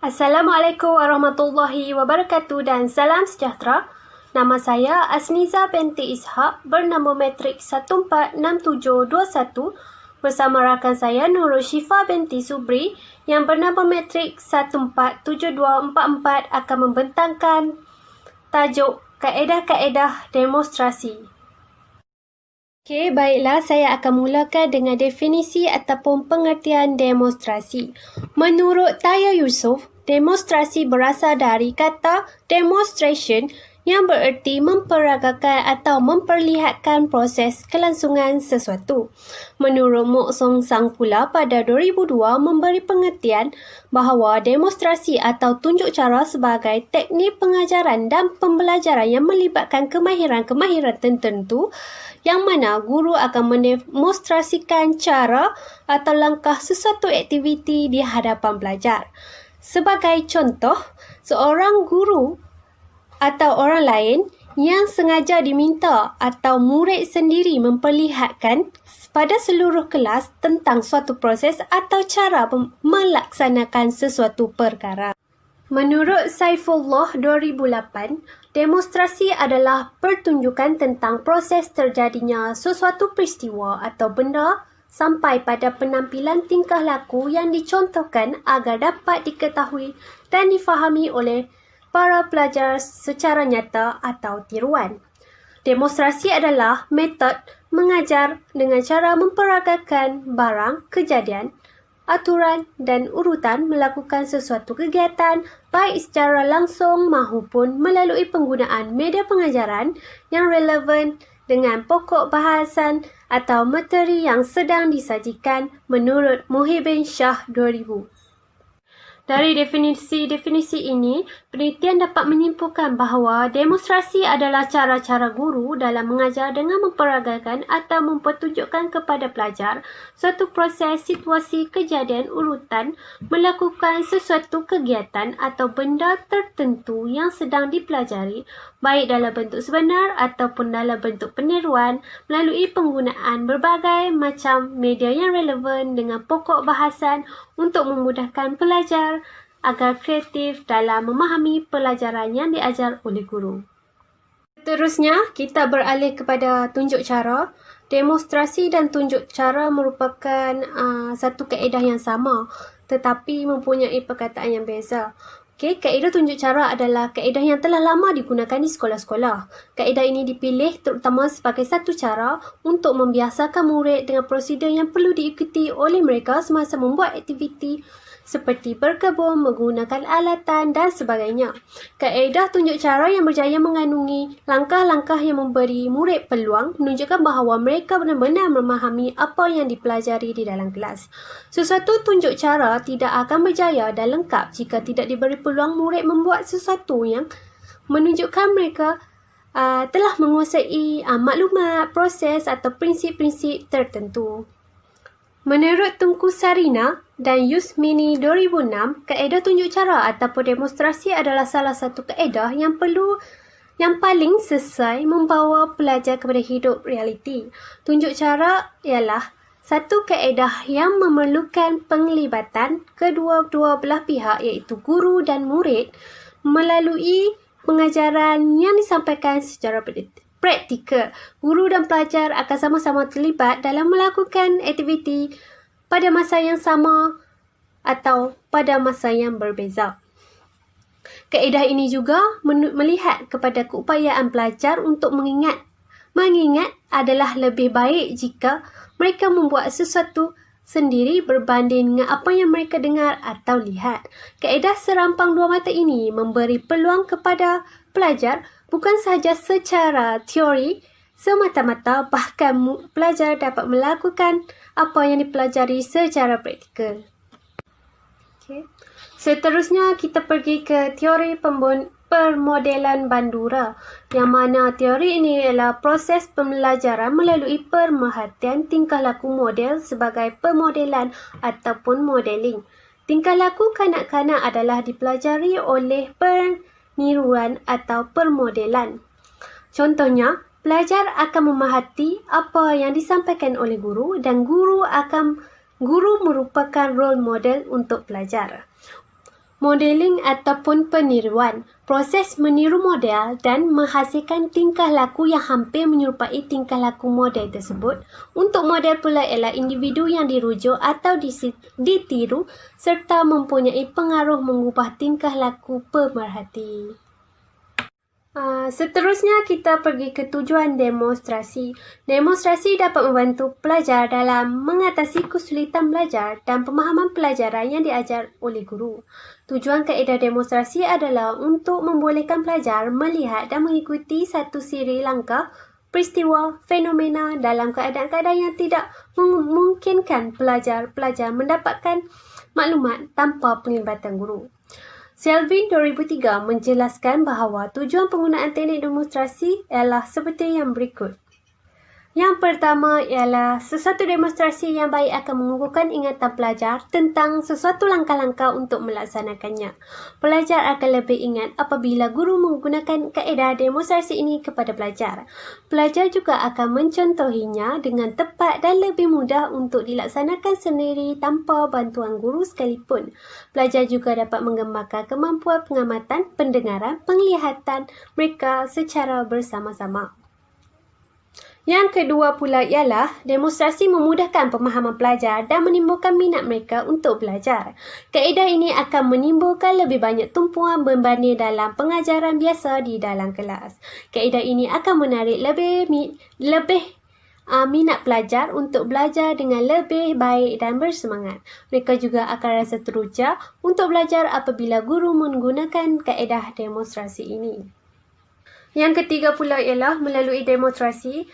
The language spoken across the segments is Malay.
Assalamualaikum warahmatullahi wabarakatuh dan salam sejahtera. Nama saya Asniza binti Ishak bernama matrik 146721 bersama rakan saya Nurul Syifa binti Subri yang bernama matrik 147244 akan membentangkan tajuk kaedah-kaedah demonstrasi. Okey, baiklah, saya akan mulakan dengan definisi ataupun pengertian demonstrasi. Menurut Taya Yusof, demonstrasi berasal dari kata demonstration yang bererti memperagakan atau memperlihatkan proses kelangsungan sesuatu. Menurut Mok Song Sang pula pada 2002 memberi pengertian bahawa demonstrasi atau tunjuk cara sebagai teknik pengajaran dan pembelajaran yang melibatkan kemahiran-kemahiran tertentu yang mana guru akan mendemonstrasikan cara atau langkah sesuatu aktiviti di hadapan pelajar. Sebagai contoh, seorang guru atau orang lain yang sengaja diminta atau murid sendiri memperlihatkan pada seluruh kelas tentang suatu proses atau cara melaksanakan sesuatu perkara. Menurut Saifullah 2008, demonstrasi adalah pertunjukan tentang proses terjadinya sesuatu peristiwa atau benda sampai pada penampilan tingkah laku yang dicontohkan agar dapat diketahui dan difahami oleh para pelajar secara nyata atau tiruan. Demonstrasi adalah metod mengajar dengan cara memperagakan barang, kejadian, aturan dan urutan melakukan sesuatu kegiatan baik secara langsung maupun melalui penggunaan media pengajaran yang relevan dengan pokok bahasan atau materi yang sedang disajikan menurut Muhyiddin Shah 2000. Dari definisi-definisi ini, penelitian dapat menyimpulkan bahawa demonstrasi adalah cara-cara guru dalam mengajar dengan memperagakan atau mempertunjukkan kepada pelajar suatu proses, situasi, kejadian, urutan, melakukan sesuatu kegiatan atau benda tertentu yang sedang dipelajari, baik dalam bentuk sebenar ataupun dalam bentuk peniruan melalui penggunaan berbagai macam media yang relevan dengan pokok bahasan untuk memudahkan pelajar agar kreatif dalam memahami pelajaran yang diajar oleh guru. Seterusnya, kita beralih kepada tunjuk cara. Demonstrasi dan tunjuk cara merupakan satu kaedah yang sama tetapi mempunyai perkataan yang beza. Okey, kaedah tunjuk cara adalah kaedah yang telah lama digunakan di sekolah-sekolah. Kaedah ini dipilih terutama sebagai satu cara untuk membiasakan murid dengan prosedur yang perlu diikuti oleh mereka semasa membuat aktiviti seperti berkebun, menggunakan alatan dan sebagainya. Kaedah tunjuk cara yang berjaya mengandungi langkah-langkah yang memberi murid peluang menunjukkan bahawa mereka benar-benar memahami apa yang dipelajari di dalam kelas. Sesuatu tunjuk cara tidak akan berjaya dan lengkap jika tidak diberi peluang murid membuat sesuatu yang menunjukkan mereka telah menguasai maklumat, proses atau prinsip-prinsip tertentu. Menurut Tunku Sarina dan Yusmini 2006, kaedah tunjuk cara ataupun demonstrasi adalah salah satu kaedah yang paling sesuai membawa pelajar kepada hidup realiti. Tunjuk cara ialah satu kaedah yang memerlukan penglibatan kedua-dua belah pihak iaitu guru dan murid melalui pengajaran yang disampaikan secara praktikal. Guru dan pelajar akan sama-sama terlibat dalam melakukan aktiviti pada masa yang sama atau pada masa yang berbeza. Kaedah ini juga melihat kepada keupayaan pelajar untuk mengingat. Mengingat adalah lebih baik jika mereka membuat sesuatu sendiri berbanding dengan apa yang mereka dengar atau lihat. Kaedah serampang dua mata ini memberi peluang kepada pelajar bukan sahaja secara teori semata-mata, bahkan pelajar dapat melakukan apa yang dipelajari secara praktikal. Okay. Seterusnya kita pergi ke teori permodelan Bandura, yang mana teori ini adalah proses pembelajaran melalui pemerhatian tingkah laku model sebagai pemodelan ataupun modeling. Tingkah laku kanak-kanak adalah dipelajari oleh peniruan atau permodelan. Contohnya, pelajar akan memerhati apa yang disampaikan oleh guru dan guru merupakan role model untuk pelajar. Modeling ataupun peniruan, proses meniru model dan menghasilkan tingkah laku yang hampir menyerupai tingkah laku model tersebut. Untuk model pula ialah individu yang dirujuk atau ditiru serta mempunyai pengaruh mengubah tingkah laku pemerhati. Seterusnya kita pergi ke tujuan demonstrasi. Demonstrasi dapat membantu pelajar dalam mengatasi kesulitan belajar dan pemahaman pelajaran yang diajar oleh guru. Tujuan kaedah demonstrasi adalah untuk membolehkan pelajar melihat dan mengikuti satu siri langkah peristiwa, fenomena dalam keadaan-keadaan yang tidak memungkinkan pelajar mendapatkan maklumat tanpa penglibatan guru. Selvin 2003 menjelaskan bahawa tujuan penggunaan teknik demonstrasi ialah seperti yang berikut. Yang pertama ialah sesuatu demonstrasi yang baik akan mengukuhkan ingatan pelajar tentang sesuatu langkah-langkah untuk melaksanakannya. Pelajar akan lebih ingat apabila guru menggunakan kaedah demonstrasi ini kepada pelajar. Pelajar juga akan mencontohinya dengan tepat dan lebih mudah untuk dilaksanakan sendiri tanpa bantuan guru sekalipun. Pelajar juga dapat mengembangkan kemampuan pengamatan, pendengaran, penglihatan mereka secara bersama-sama. Yang kedua pula ialah demonstrasi memudahkan pemahaman pelajar dan menimbulkan minat mereka untuk belajar. Kaedah ini akan menimbulkan lebih banyak tumpuan berbanding dalam pengajaran biasa di dalam kelas. Kaedah ini akan menarik lebih minat pelajar untuk belajar dengan lebih baik dan bersemangat. Mereka juga akan rasa teruja untuk belajar apabila guru menggunakan kaedah demonstrasi ini. Yang ketiga pula ialah melalui demonstrasi,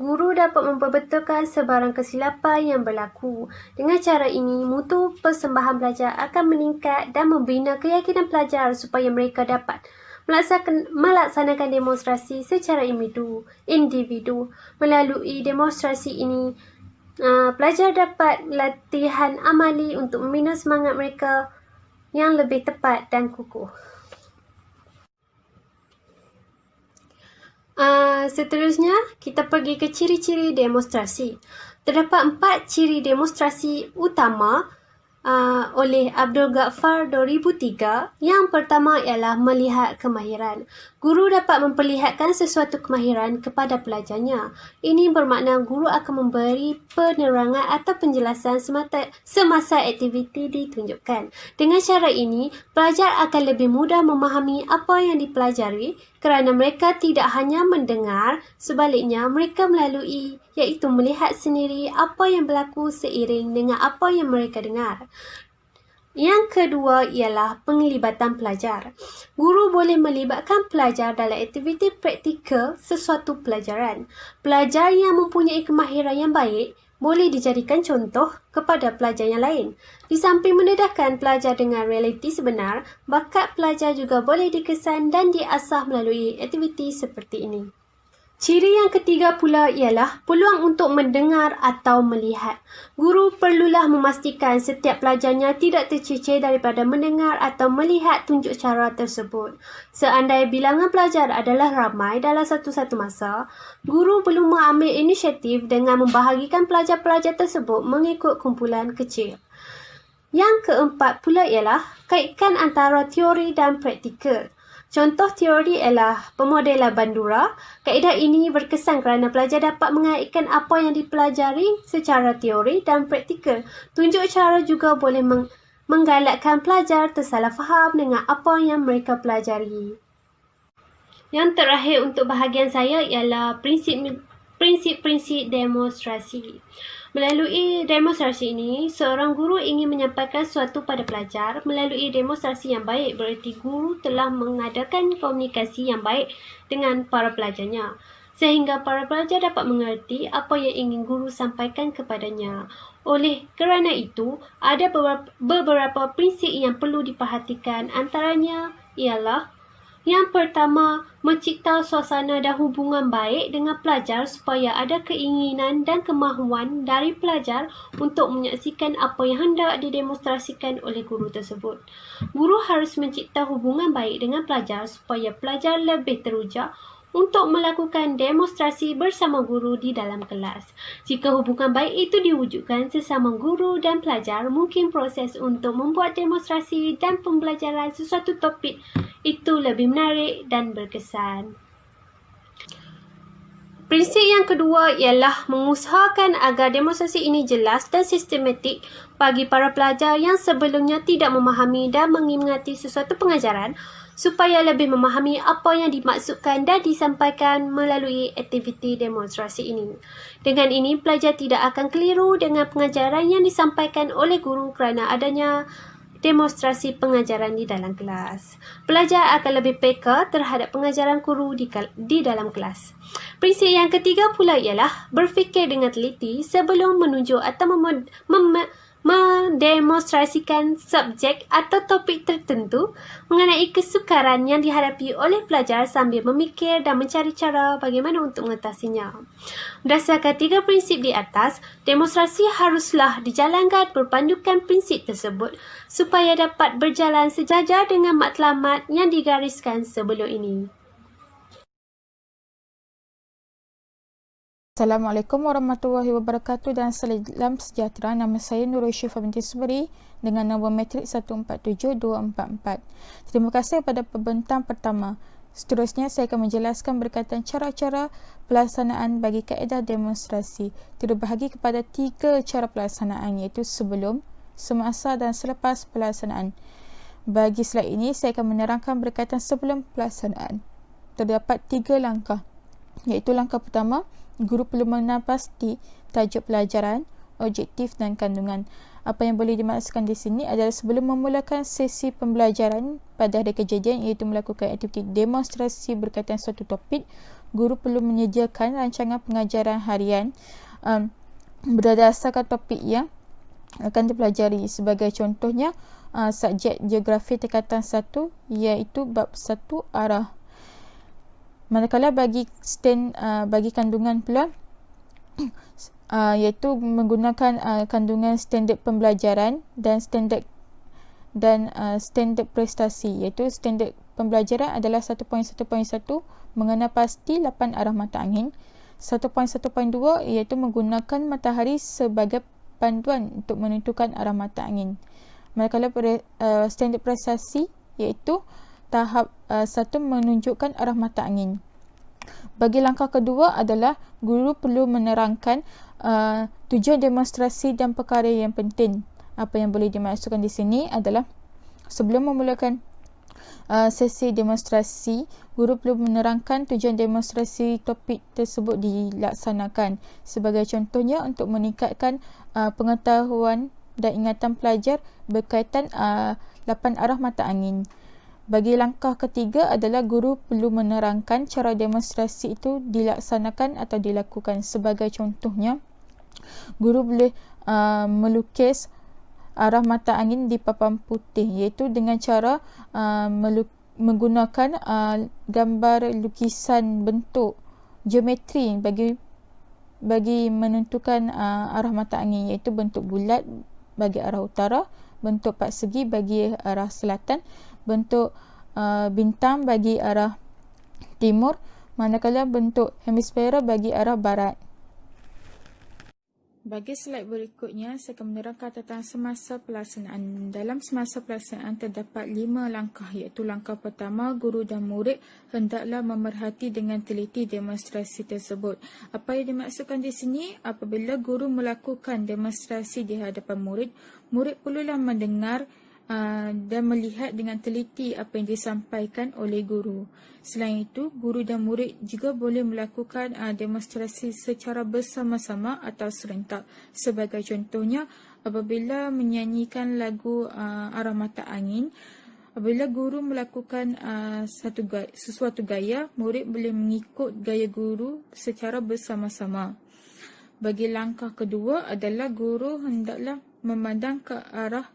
guru dapat memperbetulkan sebarang kesilapan yang berlaku. Dengan cara ini, mutu persembahan pelajar akan meningkat dan membina keyakinan pelajar supaya mereka dapat melaksanakan demonstrasi secara individu. Melalui demonstrasi ini, pelajar dapat latihan amali untuk membina semangat mereka yang lebih tepat dan kukuh. Seterusnya, kita pergi ke ciri-ciri demonstrasi. Terdapat 4 ciri demonstrasi utama oleh Abdul Ghaffar 2003. Yang pertama ialah melihat kemahiran. Guru dapat memperlihatkan sesuatu kemahiran kepada pelajarnya. Ini bermakna guru akan memberi penerangan atau penjelasan semasa aktiviti ditunjukkan. Dengan cara ini, pelajar akan lebih mudah memahami apa yang dipelajari kerana mereka tidak hanya mendengar, sebaliknya mereka iaitu melihat sendiri apa yang berlaku seiring dengan apa yang mereka dengar. Yang kedua ialah penglibatan pelajar. Guru boleh melibatkan pelajar dalam aktiviti praktikal sesuatu pelajaran. Pelajar yang mempunyai kemahiran yang baik boleh dijadikan contoh kepada pelajar yang lain. Di samping mendedahkan pelajar dengan realiti sebenar, bakat pelajar juga boleh dikesan dan diasah melalui aktiviti seperti ini. Ciri yang ketiga pula ialah peluang untuk mendengar atau melihat. Guru perlulah memastikan setiap pelajarnya tidak tercecah daripada mendengar atau melihat tunjuk cara tersebut. Seandainya bilangan pelajar adalah ramai dalam satu-satu masa, guru perlu mengambil inisiatif dengan membahagikan pelajar-pelajar tersebut mengikut kumpulan kecil. Yang keempat pula ialah kaitkan antara teori dan praktikal. Contoh teori ialah pemodelan Bandura. Kaedah ini berkesan kerana pelajar dapat mengaitkan apa yang dipelajari secara teori dan praktikal. Tunjuk cara juga boleh menggalakkan pelajar tersalah faham dengan apa yang mereka pelajari. Yang terakhir untuk bahagian saya ialah prinsip-prinsip demonstrasi. Melalui demonstrasi ini, seorang guru ingin menyampaikan sesuatu pada pelajar. Melalui demonstrasi yang baik bererti guru telah mengadakan komunikasi yang baik dengan para pelajarnya, sehingga para pelajar dapat mengerti apa yang ingin guru sampaikan kepadanya. Oleh kerana itu, ada beberapa prinsip yang perlu diperhatikan. Antaranya ialah yang pertama, mencipta suasana dan hubungan baik dengan pelajar supaya ada keinginan dan kemahuan dari pelajar untuk menyaksikan apa yang hendak didemonstrasikan oleh guru tersebut. Guru harus mencipta hubungan baik dengan pelajar supaya pelajar lebih teruja untuk melakukan demonstrasi bersama guru di dalam kelas. Jika hubungan baik itu diwujudkan sesama guru dan pelajar, mungkin proses untuk membuat demonstrasi dan pembelajaran sesuatu topik itu lebih menarik dan berkesan. Prinsip yang kedua ialah mengusahakan agar demonstrasi ini jelas dan sistematik bagi para pelajar yang sebelumnya tidak memahami dan mengingati sesuatu pengajaran supaya lebih memahami apa yang dimaksudkan dan disampaikan melalui aktiviti demonstrasi ini. Dengan ini, pelajar tidak akan keliru dengan pengajaran yang disampaikan oleh guru kerana adanya demonstrasi pengajaran di dalam kelas. Pelajar akan lebih peka terhadap pengajaran guru di dalam kelas. Prinsip yang ketiga pula ialah berfikir dengan teliti sebelum menunjuk atau mendemonstrasikan subjek atau topik tertentu mengenai kesukaran yang dihadapi oleh pelajar sambil memikir dan mencari cara bagaimana untuk mengatasinya. Berdasarkan 3 prinsip di atas, demonstrasi haruslah dijalankan berpandukan prinsip tersebut supaya dapat berjalan sejajar dengan matlamat yang digariskan sebelum ini. Assalamualaikum warahmatullahi wabarakatuh dan salam sejahtera. Nama saya Nurul Syifa binti Subri dengan nombor matrik 147244. Terima kasih kepada pembentang pertama. Seterusnya saya akan menjelaskan berkaitan cara-cara pelaksanaan bagi kaedah demonstrasi. Terbahagi kepada 3 cara pelaksanaan iaitu sebelum, semasa dan selepas pelaksanaan. Bagi slide ini saya akan menerangkan berkaitan sebelum pelaksanaan. Terdapat 3 langkah iaitu langkah pertama, guru perlu mengenal pasti tajuk pelajaran, objektif dan kandungan. Apa yang boleh dimaksudkan di sini adalah sebelum memulakan sesi pembelajaran pada hari kejadian iaitu melakukan aktiviti demonstrasi berkaitan suatu topik, guru perlu menyediakan rancangan pengajaran harian berdasarkan topik yang akan dipelajari. Sebagai contohnya, subjek geografi tingkatan 1 iaitu bab 1 arah. Manakala bagi kandungan pula iaitu menggunakan kandungan standard pembelajaran dan standard prestasi, iaitu standard pembelajaran adalah 1.1.1 mengenal pasti 8 arah mata angin, 1.1.2 iaitu menggunakan matahari sebagai panduan untuk menentukan arah mata angin. Manakala standard prestasi iaitu tahap 1 menunjukkan arah mata angin. Bagi langkah kedua adalah guru perlu menerangkan tujuan demonstrasi dan perkara yang penting. Apa yang boleh dimaksudkan di sini adalah sebelum memulakan sesi demonstrasi, guru perlu menerangkan tujuan demonstrasi topik tersebut dilaksanakan. Sebagai contohnya untuk meningkatkan pengetahuan dan ingatan pelajar berkaitan 8 arah mata angin. Bagi langkah ketiga adalah guru perlu menerangkan cara demonstrasi itu dilaksanakan atau dilakukan. Sebagai contohnya, guru boleh melukis arah mata angin di papan putih iaitu dengan cara menggunakan gambar lukisan bentuk geometri bagi menentukan arah mata angin, iaitu bentuk bulat bagi arah utara, bentuk persegi bagi arah selatan, bentuk bintang bagi arah timur, manakala bentuk hemisfera bagi arah barat. Bagi slide berikutnya, saya akan menerangkan tentang semasa pelaksanaan. Dalam semasa pelaksanaan terdapat 5 langkah, iaitu langkah pertama, guru dan murid hendaklah memerhati dengan teliti demonstrasi tersebut. Apa yang dimaksudkan di sini? Apabila guru melakukan demonstrasi di hadapan murid, murid perlulah mendengar dan melihat dengan teliti apa yang disampaikan oleh guru. Selain itu, guru dan murid juga boleh melakukan demonstrasi secara bersama-sama atau serentak. Sebagai contohnya, apabila menyanyikan lagu Arah Mata Angin, apabila guru melakukan sesuatu gaya, murid boleh mengikut gaya guru secara bersama-sama. Bagi langkah kedua adalah guru hendaklah memandang ke arah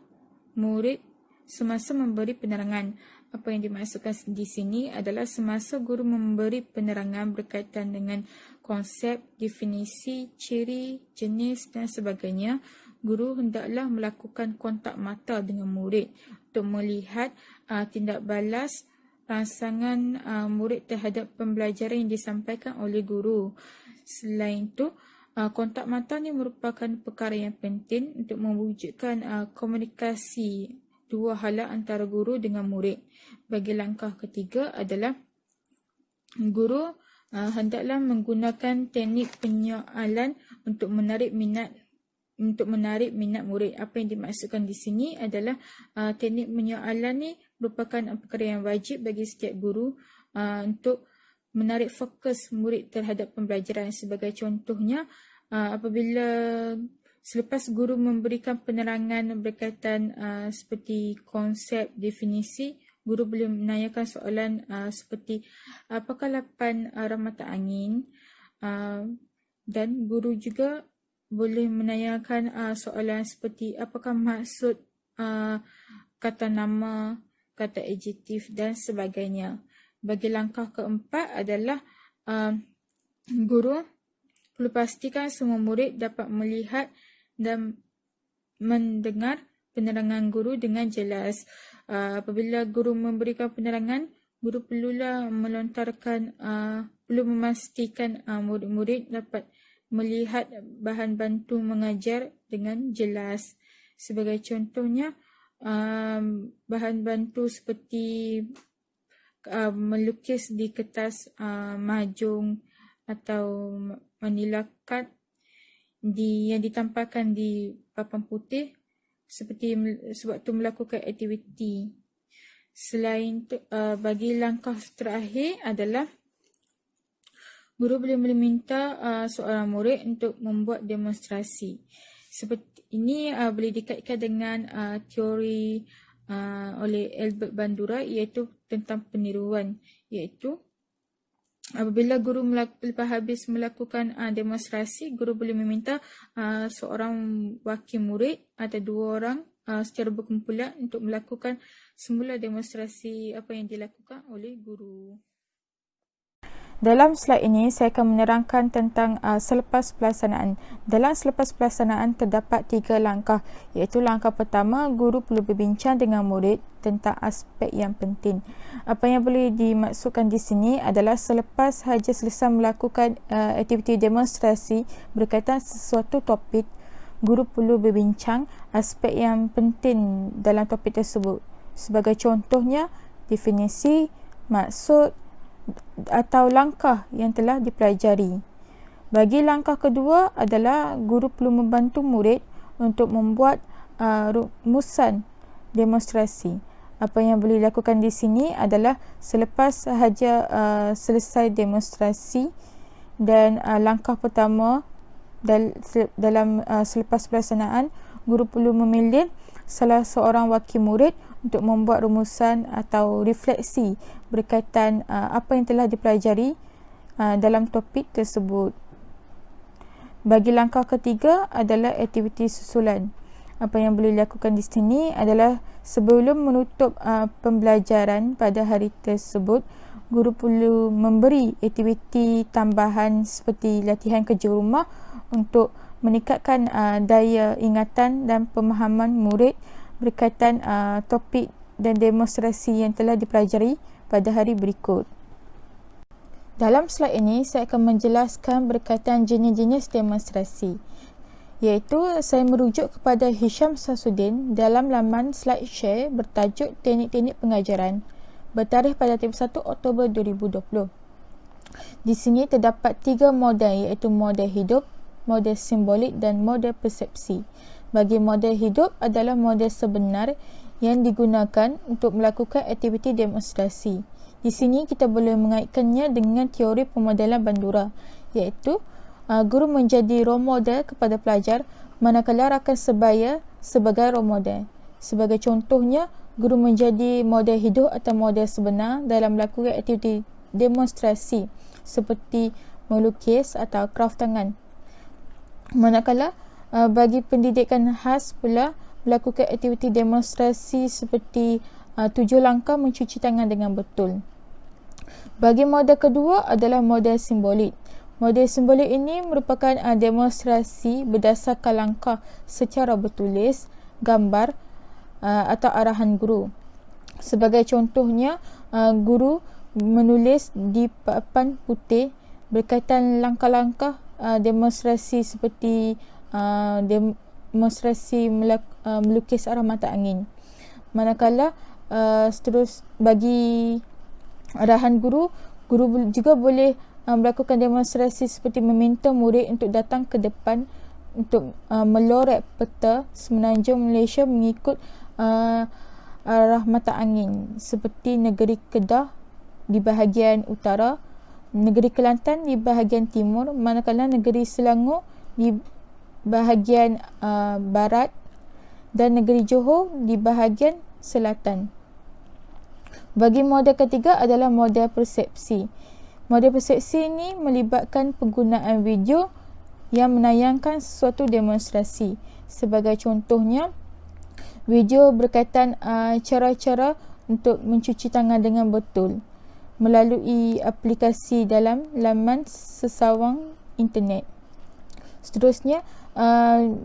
murid semasa memberi penerangan. Apa yang dimaksudkan di sini adalah semasa guru memberi penerangan berkaitan dengan konsep, definisi, ciri, jenis dan sebagainya, guru hendaklah melakukan kontak mata dengan murid untuk melihat tindak balas rangsangan murid terhadap pembelajaran yang disampaikan oleh guru. Selain itu, kontak mata ni merupakan perkara yang penting untuk mewujudkan komunikasi dua hala antara guru dengan murid. Bagi langkah ketiga adalah guru hendaklah menggunakan teknik penyoalan untuk menarik minat murid. Apa yang dimaksudkan di sini adalah teknik penyoalan ni merupakan perkara yang wajib bagi setiap guru untuk menarik fokus murid terhadap pembelajaran. Sebagai contohnya, apabila selepas guru memberikan penerangan berkaitan seperti konsep, definisi, guru boleh menanyakan soalan seperti apakah lapan ramatan angin, dan guru juga boleh menanyakan soalan seperti apakah maksud kata nama, kata adjektif dan sebagainya. Bagi langkah keempat adalah guru perlu pastikan semua murid dapat melihat dan mendengar penerangan guru dengan jelas. Apabila guru memberikan penerangan, guru perlu memastikan murid-murid dapat melihat bahan bantu mengajar dengan jelas. Sebagai contohnya, bahan bantu seperti melukis di kertas mahjong atau manila card yang ditampalkan di papan putih seperti sewaktu melakukan aktiviti. Selain itu, bagi langkah terakhir adalah guru boleh meminta seorang murid untuk membuat demonstrasi. Seperti ini boleh dikaitkan dengan teori oleh Albert Bandura, iaitu tentang peniruan, iaitu apabila guru lepas habis melakukan demonstrasi, guru boleh meminta seorang wakil murid atau dua orang secara berkumpulan untuk melakukan semula demonstrasi apa yang dilakukan oleh guru. Dalam slide ini, saya akan menerangkan tentang selepas pelaksanaan. Dalam selepas pelaksanaan terdapat 3 langkah, iaitu langkah pertama, guru perlu berbincang dengan murid tentang aspek yang penting. Apa yang boleh dimaksudkan di sini adalah selepas sahaja selesai melakukan aktiviti demonstrasi berkaitan sesuatu topik, guru perlu berbincang aspek yang penting dalam topik tersebut. Sebagai contohnya, definisi, maksud atau langkah yang telah dipelajari. Bagi langkah kedua adalah guru perlu membantu murid untuk membuat rumusan demonstrasi. Apa yang boleh dilakukan di sini adalah selepas sahaja selesai demonstrasi dan langkah pertama dalam selepas pelaksanaan, guru perlu memilih salah seorang wakil murid untuk membuat rumusan atau refleksi berkaitan apa yang telah dipelajari dalam topik tersebut. Bagi langkah ketiga adalah aktiviti susulan. Apa yang boleh dilakukan di sini adalah sebelum menutup pembelajaran pada hari tersebut, guru perlu memberi aktiviti tambahan seperti latihan kerja rumah untuk meningkatkan daya ingatan dan pemahaman murid berkaitan topik dan demonstrasi yang telah dipelajari pada hari berikut. Dalam slide ini, saya akan menjelaskan berkaitan jenis-jenis demonstrasi, iaitu saya merujuk kepada Hisham Samsudin dalam laman SlideShare bertajuk Teknik-Teknik Pengajaran bertarikh pada 31 Oktober 2020. Di sini terdapat 3 model, iaitu model hidup, model simbolik dan model persepsi. Bagi model hidup adalah model sebenar yang digunakan untuk melakukan aktiviti demonstrasi. Di sini kita boleh mengaitkannya dengan teori pemodelan Bandura, iaitu guru menjadi role model kepada pelajar manakala rakan sebaya sebagai role model. Sebagai contohnya, guru menjadi model hidup atau model sebenar dalam melakukan aktiviti demonstrasi seperti melukis atau kraft tangan. Manakala bagi pendidikan khas pula melakukan aktiviti demonstrasi seperti 7 langkah mencuci tangan dengan betul. Bagi model kedua adalah model simbolik. Model simbolik ini merupakan demonstrasi berdasarkan langkah secara bertulis, gambar atau arahan guru. Sebagai contohnya, guru menulis di papan putih berkaitan langkah-langkah demonstrasi seperti demonstrasi melukis arah mata angin. Manakala seterus bagi arahan guru juga boleh melakukan demonstrasi seperti meminta murid untuk datang ke depan untuk melorek peta semenanjung Malaysia mengikut arah mata angin, seperti negeri Kedah di bahagian utara, negeri Kelantan di bahagian timur, manakala negeri Selangor di bahagian barat dan negeri Johor di bahagian selatan. Bagi model ketiga adalah model persepsi. Model persepsi ini melibatkan penggunaan video yang menayangkan suatu demonstrasi. Sebagai contohnya, video berkaitan cara-cara untuk mencuci tangan dengan betul melalui aplikasi dalam laman sesawang internet. Seterusnya,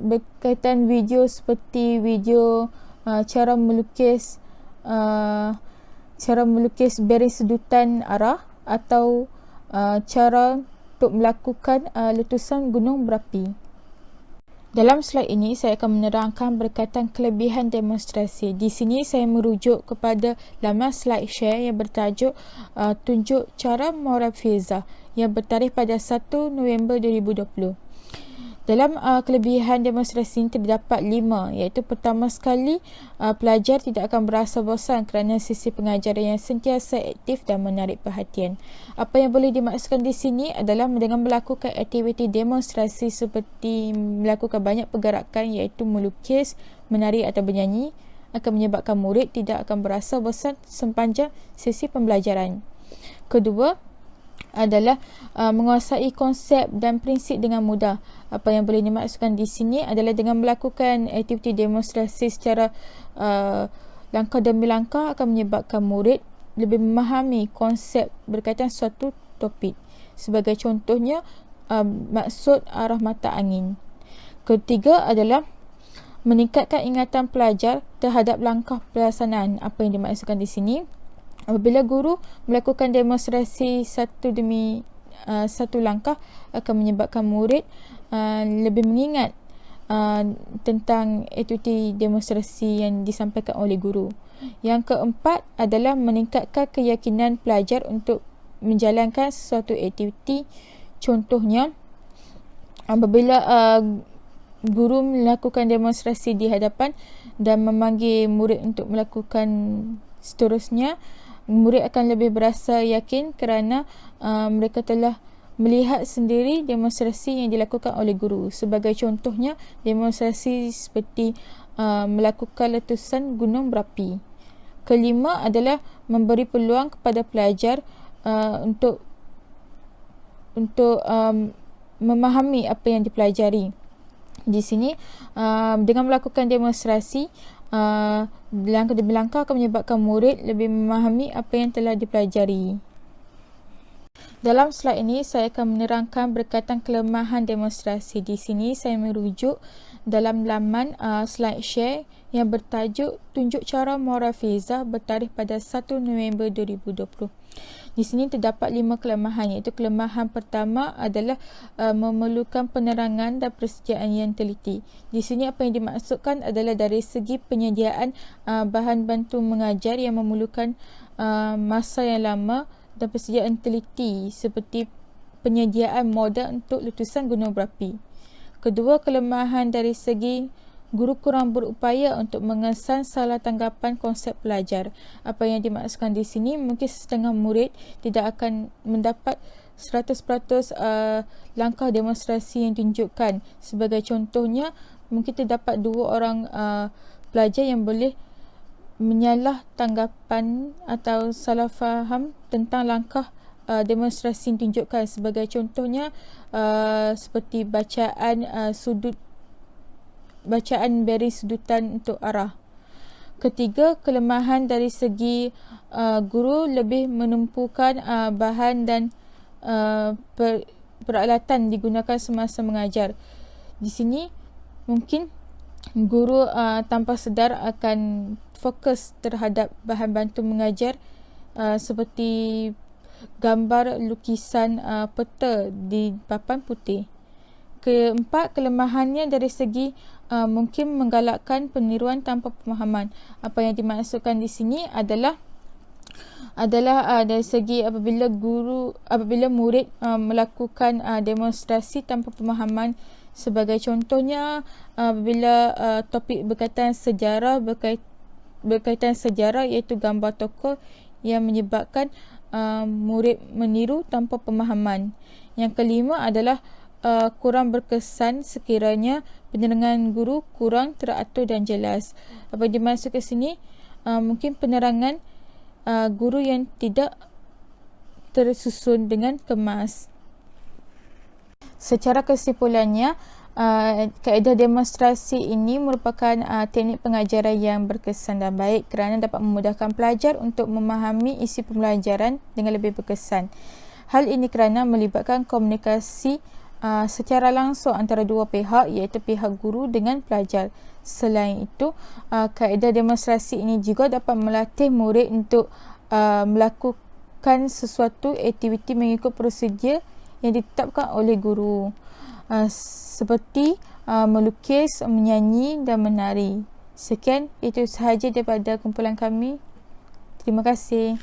berkaitan video seperti video cara melukis bearing sedutan arah atau cara untuk melakukan letusan gunung berapi. Dalam slide ini saya akan menerangkan berkaitan kelebihan demonstrasi. Di sini saya merujuk kepada laman slide share yang bertajuk tunjuk cara Morafieza yang bertarikh pada 1 November 2020. Dalam kelebihan demonstrasi ini terdapat 5, iaitu pertama sekali pelajar tidak akan berasa bosan kerana sesi pengajaran yang sentiasa aktif dan menarik perhatian. Apa yang boleh dimaksudkan di sini adalah dengan melakukan aktiviti demonstrasi seperti melakukan banyak pergerakan iaitu melukis, menari atau bernyanyi akan menyebabkan murid tidak akan berasa bosan sepanjang sesi pembelajaran. Kedua adalah menguasai konsep dan prinsip dengan mudah. Apa yang boleh dimaksudkan di sini adalah dengan melakukan aktiviti demonstrasi secara langkah demi langkah akan menyebabkan murid lebih memahami konsep berkaitan suatu topik. Sebagai contohnya, maksud arah mata angin. Ketiga adalah meningkatkan ingatan pelajar terhadap langkah pelaksanaan. Apa yang dimaksudkan di sini? Apabila guru melakukan demonstrasi satu demi satu langkah akan menyebabkan murid lebih mengingat tentang aktiviti demonstrasi yang disampaikan oleh guru. Yang keempat adalah meningkatkan keyakinan pelajar untuk menjalankan sesuatu aktiviti. Contohnya, apabila guru melakukan demonstrasi di hadapan dan memanggil murid untuk melakukan seterusnya, murid akan lebih berasa yakin kerana mereka telah melihat sendiri demonstrasi yang dilakukan oleh guru. Sebagai contohnya, demonstrasi seperti melakukan letusan gunung berapi. Kelima adalah memberi peluang kepada pelajar untuk memahami apa yang dipelajari. Di sini, dengan melakukan demonstrasi, langkah demi langkah akan menyebabkan murid lebih memahami apa yang telah dipelajari. Dalam slide ini saya akan menerangkan berkaitan kelemahan demonstrasi. Di sini saya merujuk dalam laman slide share yang bertajuk tunjuk cara Morafieza bertarikh pada 1 November 2020. Di sini terdapat 5 kelemahan, iaitu kelemahan pertama adalah memerlukan penerangan dan persediaan yang teliti. Di sini apa yang dimaksudkan adalah dari segi penyediaan bahan bantu mengajar yang memerlukan masa yang lama dan persediaan teliti seperti penyediaan modal untuk letusan gunung berapi. Kedua, kelemahan dari segi guru kurang berupaya untuk mengesan salah tanggapan konsep pelajar. Apa yang dimaksudkan di sini, mungkin setengah murid tidak akan mendapat 100% langkah demonstrasi yang ditunjukkan. Sebagai contohnya, mungkin terdapat 2 orang pelajar yang boleh menyalah tanggapan atau salah faham tentang langkah demonstrasi yang ditunjukkan. Sebagai contohnya, seperti bacaan bearing sedutan untuk arah. Ketiga, kelemahan dari segi guru lebih menumpukan bahan dan peralatan digunakan semasa mengajar. Di sini mungkin guru tanpa sedar akan fokus terhadap bahan bantu mengajar seperti gambar lukisan peta di papan putih. Keempat, kelemahannya dari segi mungkin menggalakkan peniruan tanpa pemahaman. Apa yang dimaksudkan di sini adalah dari segi apabila murid melakukan demonstrasi tanpa pemahaman. Sebagai contohnya, apabila topik berkaitan sejarah iaitu gambar tokoh yang menyebabkan murid meniru tanpa pemahaman. Yang kelima adalah kurang berkesan sekiranya penerangan guru kurang teratur dan jelas. Apa yang dimaksud ke sini? Mungkin penerangan guru yang tidak tersusun dengan kemas. Secara kesimpulannya, kaedah demonstrasi ini merupakan teknik pengajaran yang berkesan dan baik kerana dapat memudahkan pelajar untuk memahami isi pembelajaran dengan lebih berkesan. Hal ini kerana melibatkan komunikasi secara langsung antara dua pihak, iaitu pihak guru dengan pelajar. Selain itu, kaedah demonstrasi ini juga dapat melatih murid untuk melakukan sesuatu aktiviti mengikut prosedur yang ditetapkan oleh guru, seperti melukis, menyanyi dan menari. Sekian, itu sahaja daripada kumpulan kami. Terima kasih.